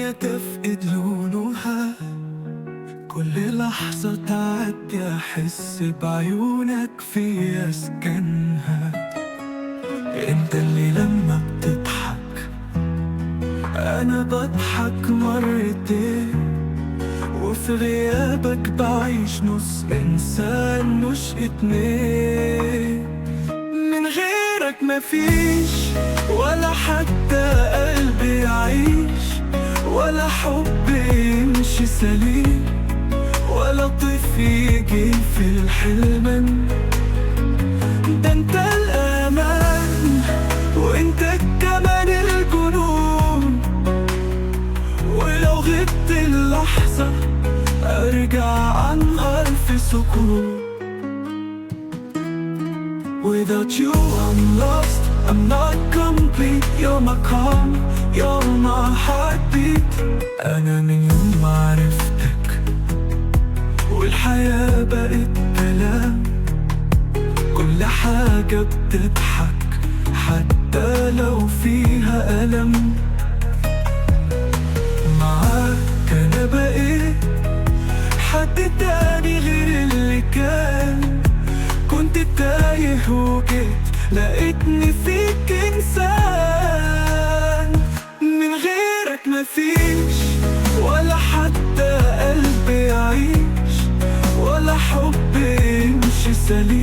الدنيا تفقد لونها، كل لحظة تعدي أحس بعيونك في أسكنها. انت اللي لما بتضحك أنا بضحك مرتين، وفي غيابك بعيش نص إنسان مش اتنين. من غيرك مفيش ولا حتى قلبي يعيش، ولا حب يمشي سليم، ولا طيف يجي في الحلم. ده انت الأمان وانت كمان الجنون، ولو غبت اللحظة ارجع انهار في سكون. Without you I'm lost, I'm not complete. You're my calm, you're my heartbeat. أنا من يوم ما عرفتك والحياة بقت كلام، كل حاجة بتضحك حتى لو فيها ألم. معاك أنا بقيت حد تاني غير اللي كان، كنت تايه وجيت لقيتني فيك إنسان. من غيرك مفيش ولا حتى قلبي يعيش، ولا حب يمشي سليم،